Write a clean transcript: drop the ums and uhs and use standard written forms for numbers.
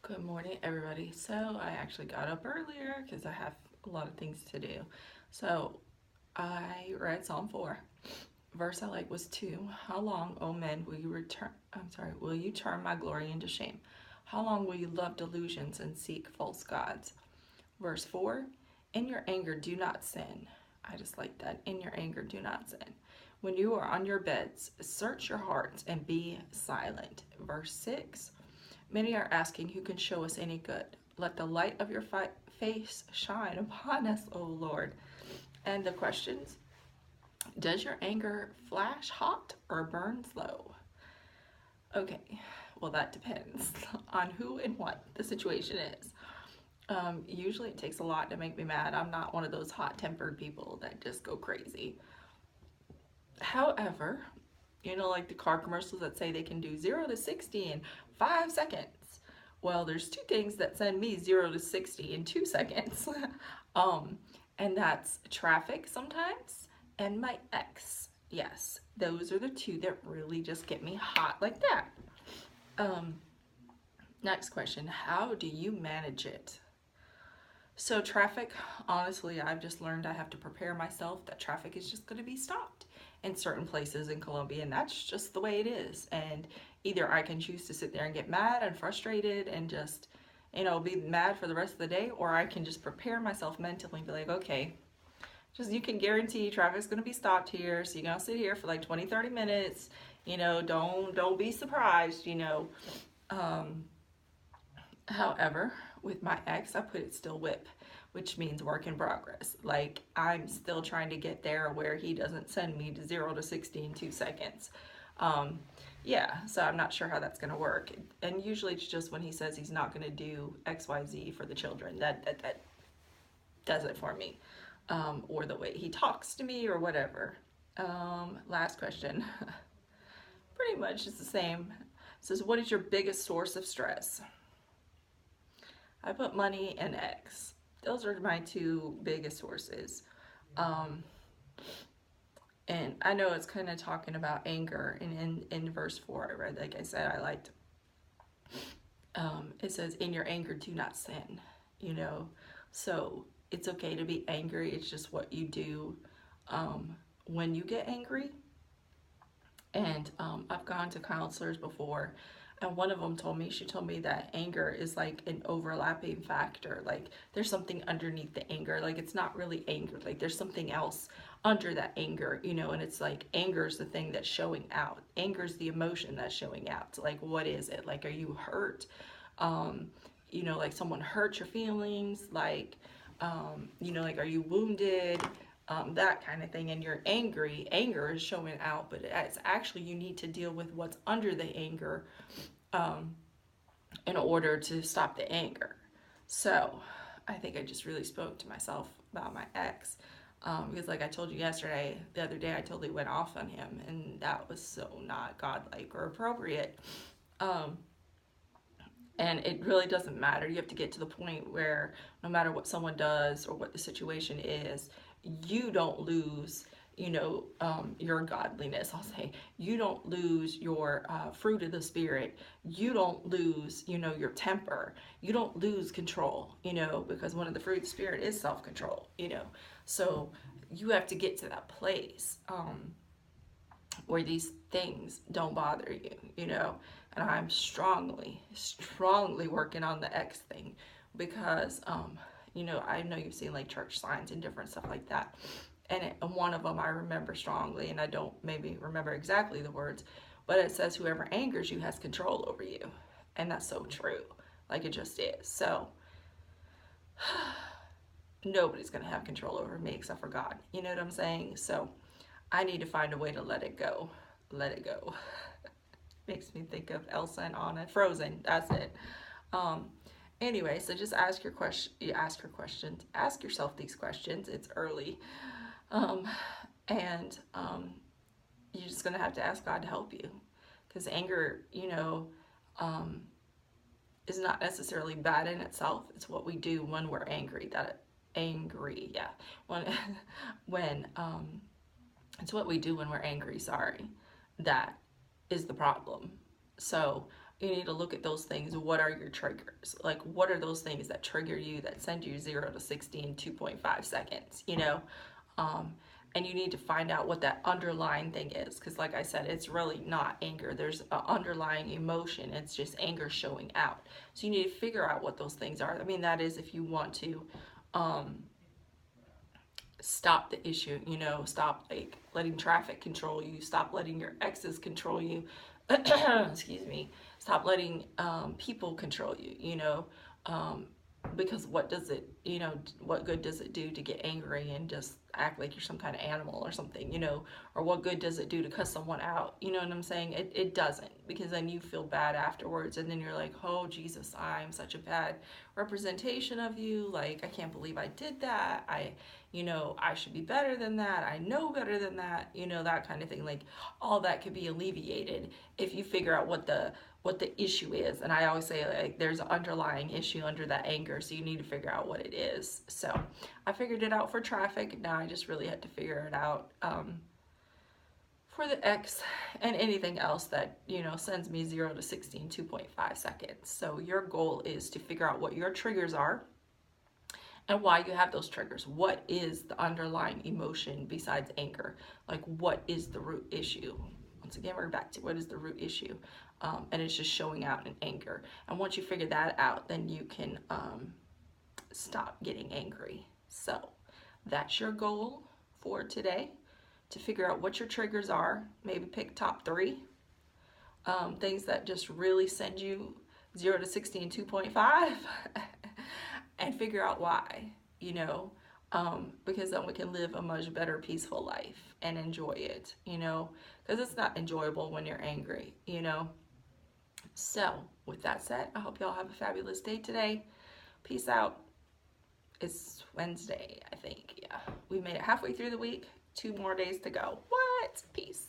Good morning, everybody. So I actually got up earlier because I have a lot of things to do. So I read Psalm 4. Verse I like was 2. How long, O men, will you will you turn my glory into shame? How long will you love delusions and seek false gods? Verse 4. In your anger, do not sin. I just like that. In your anger, do not sin. When you are on your beds, search your hearts and be silent. Verse 6. Many are asking who can show us any good. Let the light of your face shine upon us, O Lord. And the questions: does your anger flash hot or burn slow? Okay, well, that depends on who and what the situation is. Usually it takes a lot to make me mad. I'm not one of those hot-tempered people that just go crazy. However, like the car commercials that say they can do 0 to 60 in 5 seconds. Well, there's two things that send me 0 to 60 in 2 seconds. And that's traffic sometimes and my ex. Yes, those are the two that really just get me hot like that. Next question, how do you manage it? So traffic, honestly, I've just learned I have to prepare myself that traffic is just going to be stopped in certain places in Colombia, and that's just the way it is. And either I can choose to sit there and get mad and frustrated and just, be mad for the rest of the day, or I can just prepare myself mentally and be like, okay, just you can guarantee traffic's going to be stopped here, so you're going to sit here for like 20-30 minutes, don't be surprised. However, with my ex, I put it still whip, which means work in progress. Like, I'm still trying to get there where he doesn't send me to 0 to 60 in 2 seconds. Yeah, so I'm not sure how that's going to work. And usually it's just when he says he's not going to do XYZ for the children. That does it for me. Or the way he talks to me or whatever. Last question. Pretty much it's the same. It says, what is your biggest source of stress? I put money and X. Those are my two biggest sources. And I know it's kind of talking about anger. And in verse 4, I read, like I said, I liked, it says, in your anger, do not sin. So it's okay to be angry. It's just what you do when you get angry. And I've gone to counselors before, and one of them she told me that anger is like an overlapping factor. Like, there's something underneath the anger. Like, it's not really anger. Like, there's something else under that anger, and it's like anger is the thing that's showing out. Anger is the emotion that's showing out. So, like, what is it? Like, are you hurt? Like someone hurt your feelings? Like, like, are you wounded? That kind of thing. And you're angry. Anger is showing out, but it's actually, you need to deal with what's under the anger in order to stop the anger. So I think I just really spoke to myself about my ex, because like I told you yesterday, the other day I totally went off on him, and that was so not godlike or appropriate. And it really doesn't matter. You have to get to the point where no matter what someone does or what the situation is, you don't lose, your godliness. I'll say you don't lose your fruit of the spirit. You don't lose, your temper. You don't lose control, because one of the fruit of the spirit is self-control, So you have to get to that place where these things don't bother you, And I'm strongly working on the X thing because, I know you've seen like church signs and different stuff like that. And one of them I remember strongly, and I don't maybe remember exactly the words, but it says whoever angers you has control over you. And that's so true. Like, it just is. So nobody's going to have control over me except for God. You know what I'm saying? So I need to find a way to let it go. Let it go. Makes me think of Elsa and Anna. Frozen. That's it. Anyway, so just ask your questions. Ask yourself these questions. It's early. And you're just going to have to ask God to help you. Because anger, is not necessarily bad in itself. It's what we do when we're angry. Yeah. When it's what we do when we're angry, sorry. That is the problem. So you need to look at those things. What are your triggers? Like, what are those things that trigger you, that send you 0 to 60 in 2.5 seconds, you know? And you need to find out what that underlying thing is, because like I said, it's really not anger. There's an underlying emotion. It's just anger showing out. So you need to figure out what those things are. I mean, that is if you want to stop the issue, you know, stop like letting traffic control you, stop letting your exes control you, excuse me, stop letting people control you, you know, because what does it, you know, what good does it do to get angry and just act like you're some kind of animal or something, you know, or what good does it do to cuss someone out, you know what I'm saying? It doesn't, because then you feel bad afterwards, and then you're like, oh Jesus, I'm such a bad representation of you, like I can't believe I did that, you know, I should be better than that, I know better than that, you know, that kind of thing. Like, all that could be alleviated if you figure out what the issue is. And I always say, like, there's an underlying issue under that anger, so you need to figure out what it is. So I figured it out for traffic. Now I just really had to figure it out for the X and anything else that, you know, sends me 0 to 60 in 2.5 seconds. So your goal is to figure out what your triggers are and why you have those triggers. What is the underlying emotion besides anger? Like, what is the root issue? Once again, we're back to what is the root issue, and it's just showing out in anger. And once you figure that out, then you can stop getting angry. So that's your goal for today, to figure out what your triggers are. Maybe pick top 3 things that just really send you 0 to 60 in 2.5 and figure out why, you know, because then we can live a much better, peaceful life and enjoy it, you know, because it's not enjoyable when you're angry, you know. So with that said, I hope y'all have a fabulous day today. Peace out. It's Wednesday, I think. Yeah, we made it halfway through the week. 2 more days to go. What? Peace.